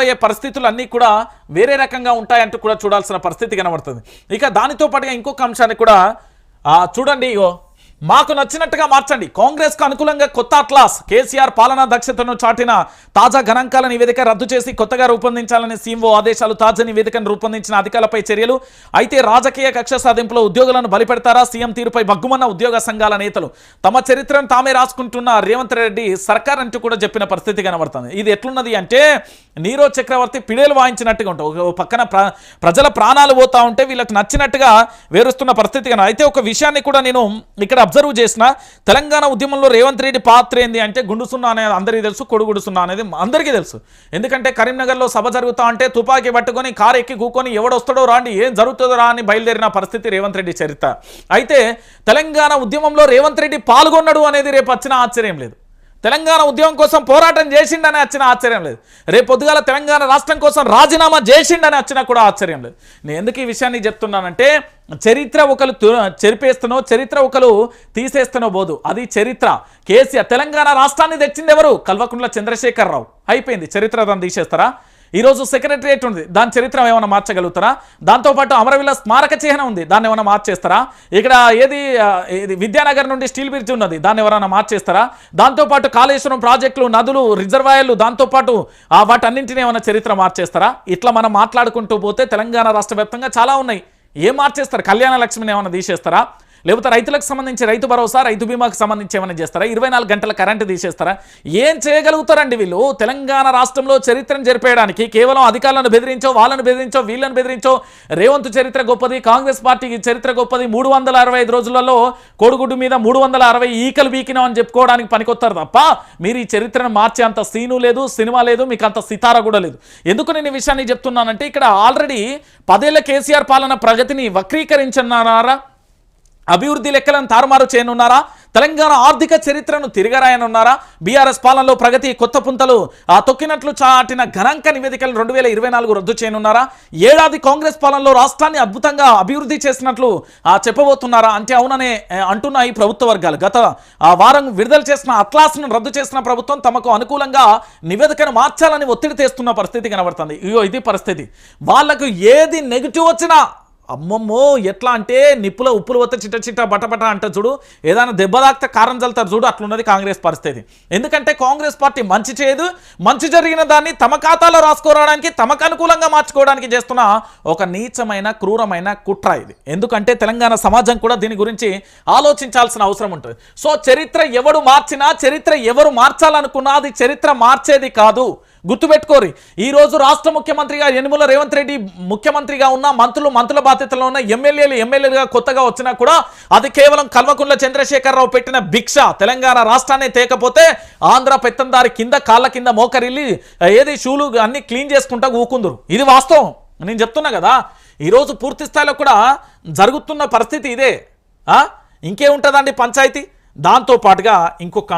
అయ్యే పరిస్థితులు అన్నీ కూడా వేరే రకంగా ఉంటాయంటూ కూడా చూడాల్సిన పరిస్థితి కనబడుతుంది. ఇక దానితో పాటుగా ఇంకొక అంశాన్ని కూడా చూడండి. మాకు నచ్చినట్టుగా మార్చండి, కాంగ్రెస్ కు అనుకూలంగా కొత్త అట్లాస్, కేసీఆర్ పాలనా దక్షతను చాటిన తాజా గణాంకాల నివేదిక రద్దు చేసి కొత్తగా రూపొందించాలని సీఎంఓ ఆదేశాలు. తాజా నివేదికను రూపొందించిన అధికారులపై చర్యలు. అయితే రాజకీయ కక్ష సాధింపులో ఉద్యోగులను బలిపెడతారా? సీఎం తీరుపై బగ్గుమన్న ఉద్యోగ సంఘాల నేతలు. తమ చరిత్రను తామే రాసుకుంటున్న రేవంత్ రెడ్డి సర్కార్ అంటూ కూడా చెప్పిన పరిస్థితి కనబడుతుంది. ఇది ఎట్లున్నది అంటే నీరో చక్రవర్తి పిడేలు వాయించినట్టుగా ఉంటుంది. ఒక పక్కన ప్రజల ప్రాణాలు పోతా ఉంటే వీళ్ళకి నచ్చినట్టుగా వేరుస్తున్న పరిస్థితి కన. అయితే ఒక విషయాన్ని కూడా నేను ఇక్కడ అబ్జర్వ్ చేసిన, తెలంగాణ ఉద్యమంలో రేవంత్ రెడ్డి పాత్ర ఏంది అంటే గుండు సున్నా అనేది అందరికీ తెలుసు, కొడుగుడు సున్నా అనేది అందరికీ తెలుసు. ఎందుకంటే కరీంనగర్లో సభ జరుగుతా అంటే తుపాకీ పట్టుకొని కారు ఎక్కి కూకొని ఎవడొస్తాడో రాండి, ఏం జరుగుతుందో రా అని బయలుదేరిన పరిస్థితి రేవంత్ రెడ్డి చరిత్ర. అయితే తెలంగాణ ఉద్యమంలో రేవంత్ రెడ్డి పాల్గొన్నాడు అనేది రేపు వచ్చిన ఆశ్చర్యం లేదు. తెలంగాణ ఉద్యమం కోసం పోరాటం చేసిండని వచ్చిన ఆశ్చర్యం లేదు. రేపు పొద్దుగాల తెలంగాణ రాష్ట్రం కోసం రాజీనామా చేసిండని వచ్చినా కూడా ఆశ్చర్యం లేదు. నేను ఎందుకు ఈ విషయాన్ని చెప్తున్నానంటే చరిత్ర ఒకరు చెరిపేస్తానో చరిత్ర ఒకరు తీసేస్తానో పోదు, అది చరిత్ర. కేసీఆర్ తెలంగాణ రాష్ట్రాన్ని తెచ్చింది ఎవరు? కల్వకుంట్ల చంద్రశేఖరరావు. అయిపోయింది, చరిత్ర దాన్ని తీసేస్తారా? ఈరోజు సెక్రటరియట్ ఉంది, దాని చరిత్ర ఏమైనా మార్చగలుగుతారా? దాంతోపాటు అమరవీల స్మారక చిహ్నం ఉంది, దాన్ని ఏమైనా మార్చేస్తారా? ఇక్కడ ఏది విద్యానగర్ నుండి స్టీల్ బ్రిడ్జ్ ఉన్నది, దాన్ని ఎవరైనా మార్చేస్తారా? దాంతోపాటు కాళేశ్వరం ప్రాజెక్టులు, నదులు, రిజర్వాయర్లు, దాంతోపాటు వాటన్నింటినీ ఏమైనా చరిత్ర మార్చేస్తారా? ఇట్లా మనం మాట్లాడుకుంటూ పోతే తెలంగాణ రాష్ట్ర వ్యాప్తంగా చాలా ఉన్నాయి. ఏం మార్చేస్తారు? కళ్యాణ లక్ష్మిని ఏమైనా తీసేస్తారా? లేకపోతే రైతులకు సంబంధించి రైతు భరోసా, రైతు బీమాకు సంబంధించి ఏమైనా చేస్తారా? 24 గంటల కరెంటు తీసేస్తారా? ఏం చేయగలుగుతారండి వీళ్ళు? తెలంగాణ రాష్ట్రంలో చరిత్రను జరిపేయడానికి కేవలం అధికారులను బెదిరించో, వాళ్ళను బెదిరించో, వీళ్ళని బెదిరించో రేవంత్ చరిత్ర గొప్పది, కాంగ్రెస్ పార్టీకి చరిత్ర గొప్పది, 365 రోజులలో కోడిగుడ్డు మీద 360 ఈకలు బీకినాం అని చెప్పుకోవడానికి పనికొస్తారు తప్ప మీరు ఈ చరిత్రను మార్చే అంత సీను లేదు, సినిమా లేదు, మీకు అంత సితారా కూడా లేదు. ఎందుకు నేను ఈ విషయాన్ని చెప్తున్నానంటే ఇక్కడ ఆల్రెడీ 10 ఏళ్ల కేసీఆర్ పాలన ప్రగతిని వక్రీకరించన్నారా? అభివృద్ధి లెక్కలను తారుమారు చేయనున్నారా? తెలంగాణ ఆర్థిక చరిత్రను తిరగరాయనున్నారా? బీఆర్ఎస్ పాలనలో ప్రగతి కొత్త పుంతలు తొక్కినట్లు చాటిన గణాంక నివేదికలు 2024 రద్దు చేయనున్నారా? ఏడాది కాంగ్రెస్ పాలనలో రాష్ట్రాన్ని అద్భుతంగా అభివృద్ధి చేసినట్లు చెప్పబోతున్నారా? అంటే అవుననే అంటున్న ఈ ప్రభుత్వ వర్గాలు గత వారం విడుదల చేసిన అట్లాస్ను రద్దు చేసిన ప్రభుత్వం తమకు అనుకూలంగా నివేదికను మార్చాలని ఒత్తిడి తెస్తున్న పరిస్థితి కనబడుతుంది. ఇది పరిస్థితి. వాళ్లకు ఏది నెగిటివ్ వచ్చినా అమ్మమ్మో ఎట్లా అంటే నిప్పుల ఉప్పులు వస్తే చిట్ట చిట్ట బటబట అంట చూడు, ఏదైనా దెబ్బ తాకితే కారం చల్లుతారు చూడు, అట్లున్నది కాంగ్రెస్ పరిస్థితి. ఎందుకంటే కాంగ్రెస్ పార్టీ మంచి చేయదు, మంచి జరిగిన దాన్ని తమ ఖాతాలో రాసుకోవడానికి, తమకు అనుకూలంగా మార్చుకోవడానికి చేస్తున్న ఒక నీచమైన క్రూరమైన కుట్ర ఇది. ఎందుకంటే తెలంగాణ సమాజం కూడా దీని గురించి ఆలోచించాల్సిన అవసరం ఉంటుంది. సో చరిత్ర ఎవడు మార్చినా, చరిత్ర ఎవరు మార్చాలనుకున్నా అది చరిత్ర మార్చేది కాదు. గుర్తుపెట్టుకోరి. ఈరోజు రాష్ట్ర ముఖ్యమంత్రిగా యనుమల రేవంత్ రెడ్డి ముఖ్యమంత్రిగా ఉన్న, మంత్రుల బాధ్యతలో ఉన్న, ఎమ్మెల్యేలుగా కొత్తగా వచ్చినా కూడా అది కేవలం కల్వకుంట్ల చంద్రశేఖరరావు పెట్టిన భిక్ష. తెలంగాణ రాష్ట్రాన్ని తేకపోతే ఆంధ్ర పెత్తందారి కింద కాళ్ళ కింద మోకరిల్లి ఏది షూలు అన్ని క్లీన్ చేసుకుంటా ఊకుందరు. ఇది వాస్తవం, నేను చెప్తున్నా కదా. ఈరోజు పూర్తి స్థాయిలో కూడా జరుగుతున్న పరిస్థితి ఇదే. ఇంకేముంటుందండి పంచాయతీ. దాంతో పాటుగా ఇంకొక